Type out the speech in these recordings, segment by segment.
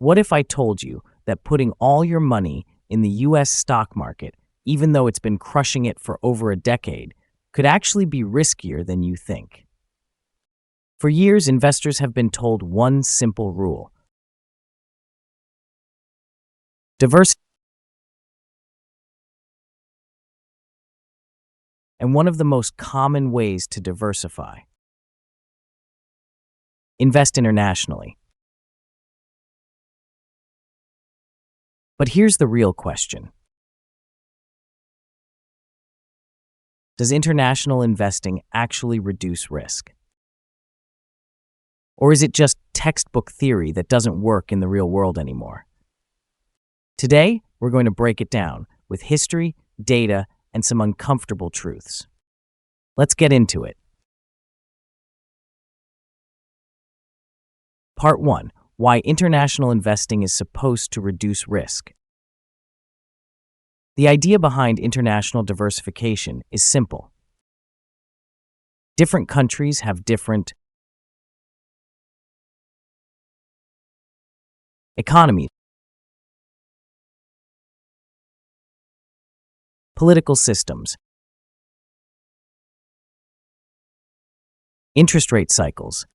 What if I told you that putting all your money in the US stock market, even though it's been crushing it for over a decade, could actually be riskier than you think? For years, investors have been told one simple rule: diversify. And one of the most common ways to diversify: invest internationally. But here's the real question. Does international investing actually reduce risk? Or is it just textbook theory that doesn't work in the real world anymore? Today, we're going to break it down with history, data, and some uncomfortable truths. Let's get into it. Part 1. Why international investing is supposed to reduce risk. The idea behind international diversification is simple. Different countries have different economies, political systems, interest rate cycles,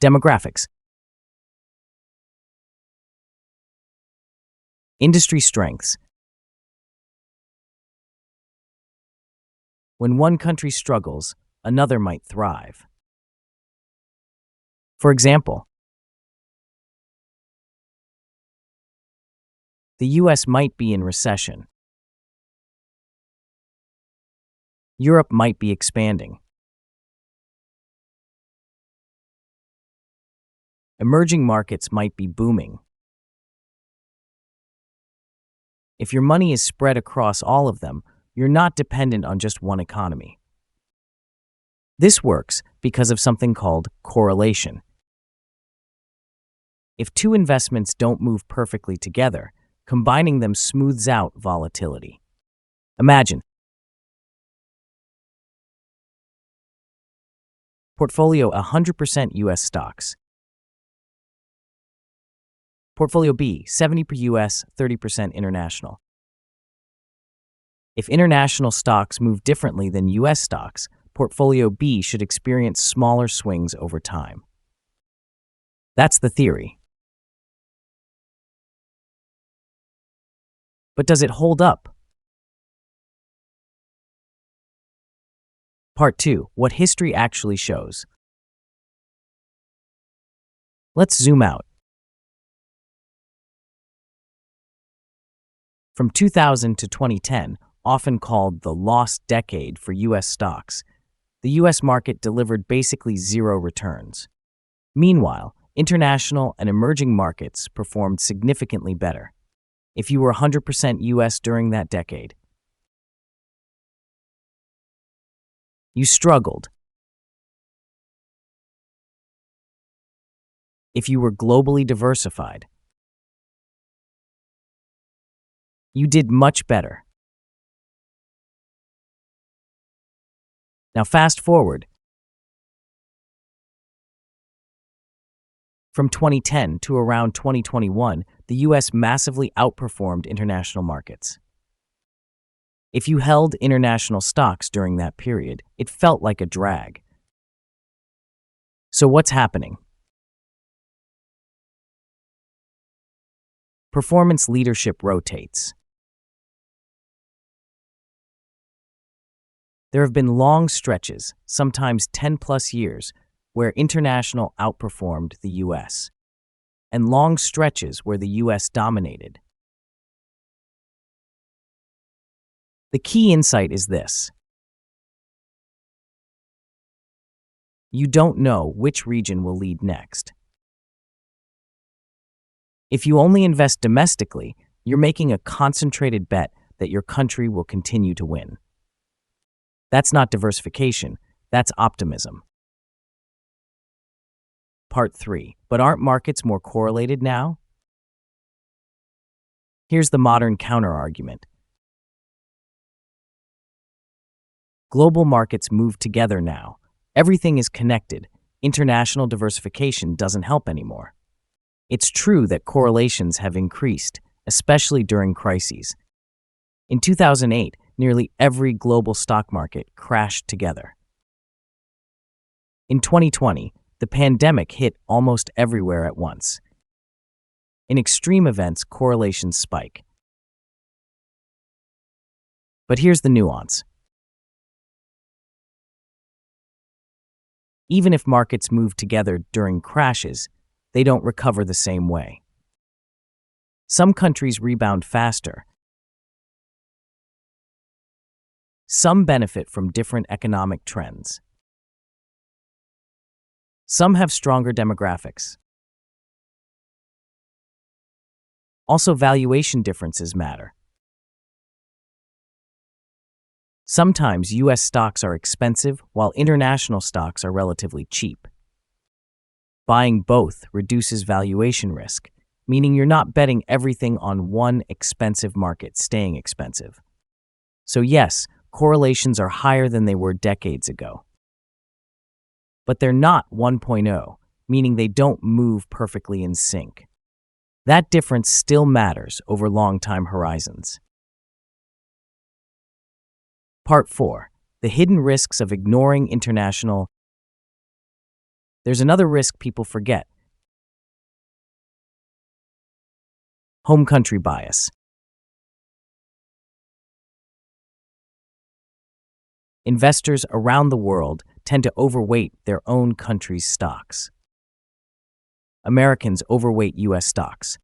demographics, industry strengths. When one country struggles, another might thrive. For example, the US might be in recession. Europe might be expanding. Emerging markets might be booming. If your money is spread across all of them, you're not dependent on just one economy. This works because of something called correlation. If two investments don't move perfectly together, combining them smooths out volatility. Imagine portfolio 100% US stocks. Portfolio B, 70% US, 30% international. If international stocks move differently than US stocks, Portfolio B should experience smaller swings over time. That's the theory. But does it hold up? Part 2. What history actually shows. Let's zoom out. From 2000 to 2010, often called the lost decade for US stocks, the US market delivered basically zero returns. Meanwhile, international and emerging markets performed significantly better. If you were 100% US during that decade, you struggled. If you were globally diversified, you did much better. Now fast forward. From 2010 to around 2021, the US massively outperformed international markets. If you held international stocks during that period, it felt like a drag. So what's happening? Performance leadership rotates. There have been long stretches, sometimes 10+ years, where international outperformed the US, and long stretches where the US dominated. The key insight is this: you don't know which region will lead next. If you only invest domestically, you're making a concentrated bet that your country will continue to win. That's not diversification, that's optimism. Part 3. But aren't markets more correlated now? Here's the modern counter-argument. Global markets move together now. Everything is connected. international diversification doesn't help anymore. It's true that correlations have increased, especially during crises. In 2008, nearly every global stock market crashed together. In 2020, the pandemic hit almost everywhere at once. In extreme events, correlations spike. But here's the nuance. Even if markets move together during crashes, they don't recover the same way. Some countries rebound faster. Some benefit from different economic trends. Some have stronger demographics. Also, valuation differences matter. Sometimes U.S. stocks are expensive, while international stocks are relatively cheap. Buying both reduces valuation risk, meaning you're not betting everything on one expensive market staying expensive. So yes, correlations are higher than they were decades ago. But they're not 1.0, meaning they don't move perfectly in sync. That difference still matters over long time horizons. Part 4. The hidden risks of ignoring international. There's another risk people forget. Home country bias. Investors around the world tend to overweight their own country's stocks. Americans overweight U.S. stocks.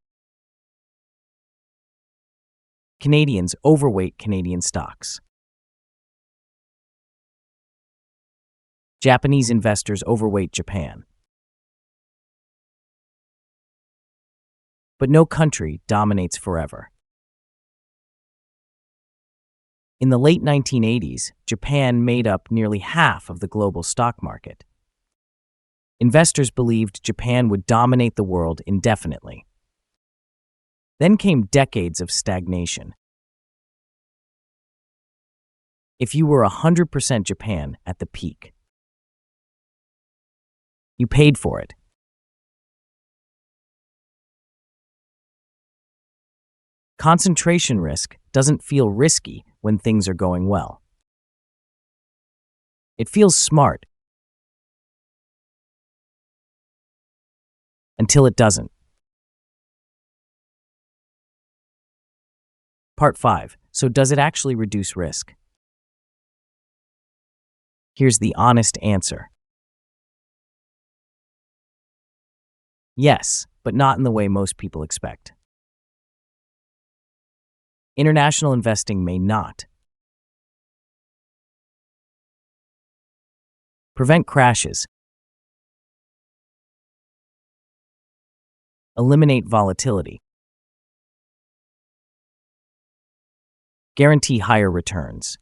Canadians overweight Canadian stocks. Japanese investors overweight Japan. But no country dominates forever. In the late 1980s, Japan made up nearly half of the global stock market. Investors believed Japan would dominate the world indefinitely. Then came decades of stagnation. If you were 100% Japan at the peak, you paid for it. Concentration risk doesn't feel risky when things are going well. It feels smart until it doesn't. Part 5. So does it actually reduce risk? Here's the honest answer. Yes, but not in the way most people expect. International investing may not prevent crashes, eliminate volatility, guarantee higher returns.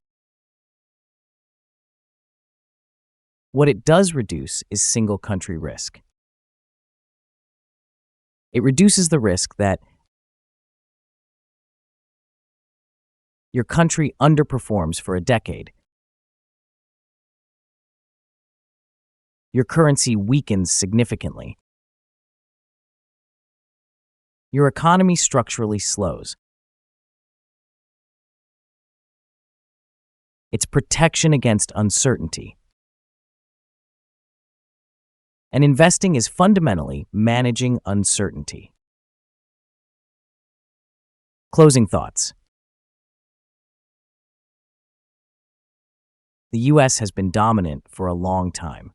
What it does reduce is single country risk. It reduces the risk that your country underperforms for a decade. Your currency weakens significantly. Your economy structurally slows. It's protection against uncertainty. And investing is fundamentally managing uncertainty. Closing thoughts. The U.S. has been dominant for a long time.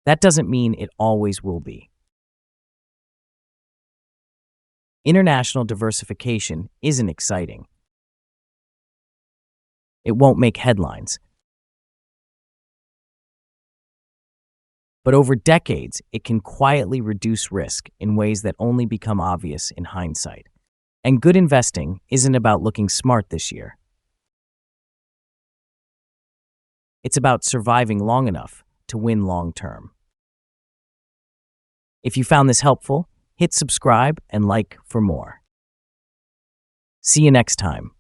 That doesn't mean it always will be. International diversification isn't exciting. It won't make headlines. But over decades, it can quietly reduce risk in ways that only become obvious in hindsight. And good investing isn't about looking smart this year. It's about surviving long enough to win long term. If you found this helpful, hit subscribe and like for more. See you next time.